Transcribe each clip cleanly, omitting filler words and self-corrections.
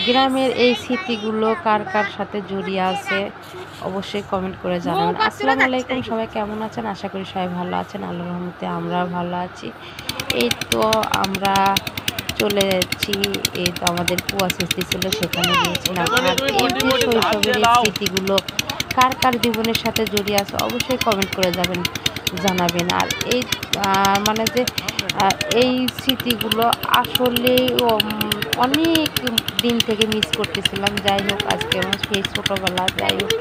গ্রামের এই স্মৃতিগুলো কার কার সাথে জড়িয়ে আছে অবশ্যই কমেন্ট করে জানাবেন। আসসালামু আলাইকুম, সবাই কেমন আছেন? আশা করি সবাই ভালো আছেন। আল্লাহর রহমতে আমরা ভালো আছি। এই তো আমরা চলে যাচ্ছি, এই তো আমাদের কুয়া সৃষ্টি ছিল, সেখানে গিয়েছিলাম। আর এই যে শৈশবের এই স্মৃতিগুলো কার কার জীবনের সাথে জড়িয়ে আছে অবশ্যই কমেন্ট করে জানাবেন। আর এই মানে যে এই স্মৃতিগুলো আসলে অনেক দিন থেকে মিস করতেছিলাম। যাই হোক, আজকে আমার সেই ছোটোবেলা, যাই হোক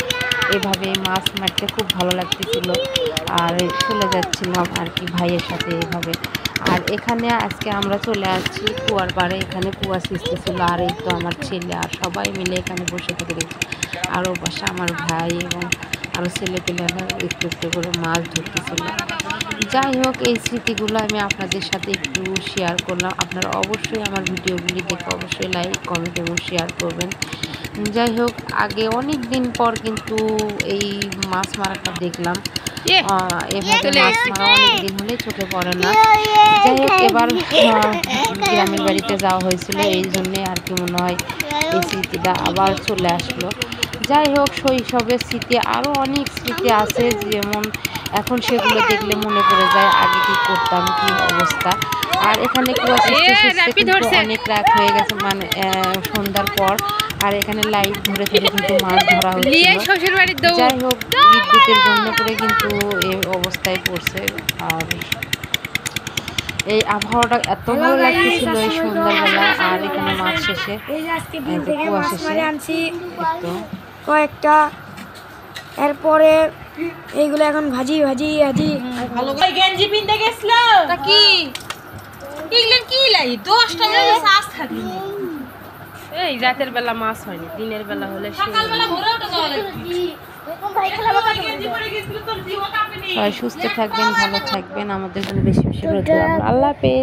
এভাবে মাছ মারতে খুব ভালো লাগতেছিল। আর চলে যাচ্ছিলাম আর কি ভাইয়ের সাথে এভাবে। আর এখানে আজকে আমরা চলে আসছি কুয়ার পাড়ে, এখানে কুয়া সৃষ্টি ছিল। আর এই তো আমার ছেলে আর সবাই মিলে এখানে বসে থেকে দেখছি। আরও পাশে আমার ভাই এবং আরও ছেলেপেলেরা একটু একটু করে মাছ ধরতেছিল। যাই হোক, এই স্মৃতিগুলো আমি আপনাদের সাথে একটু শেয়ার করলাম। আপনারা অবশ্যই আমার ভিডিওগুলি দেখে অবশ্যই লাইক, কমেন্ট এবং শেয়ার করবেন। যাই হোক, আগে অনেক দিন পর কিন্তু এই মাছ মারাটা দেখলাম। এভাবে মাছ মারা অনেক দিন হলে চোখে পড়ে না। যাই হোক, এবার গ্রামের বাড়িতে যাওয়া হয়েছিল, এই জন্যে আর কি মনে হয় এই স্মৃতিটা আবার চলে আসলো। যাই হোক, শৈশবের স্মৃতি আরও অনেক স্মৃতি আছে, যেমন এখন সেগুলো দেখলে মনে পড়ে যায় আগে কি করতাম, কি অবস্থা। আর এখানে কুয়া সৃষ্টি কিন্তু অনেক রাত হয়ে গেছে, মানে সন্ধ্যার পর। আর এখানে লাইট ধরে ধরে কিন্তু মাছ ধরা হচ্ছিল। যাই হোক, বিদ্যুতের জন্য করে কিন্তু এই অবস্থায় পড়ছে। আর এই আবহাওয়াটা এত ভালো লাগতেছিল এই সন্ধ্যাবেলা। আর এখানে মাছ শেষে কুয়া শেষে কয়েকটা, এরপরে এইগুলো এখন ভাজি ভাজি ভাজি ভালো করে গেঞ্জি পিনতে গেছিল তা কি এগুলো কি লাই 10টা বেলা শ্বাস থাকি। এই রাতের বেলা মাছ হয়নি, দিনের বেলা হলে সকালবেলা ভোরে উঠে যাওয়া লাগবে। সবাই সুস্থ থাকবেন, ভালো থাকবেন, আমাদের জন্য বেশি বেশি করে দোয়া করবেন। আল্লাহ হাফেজ।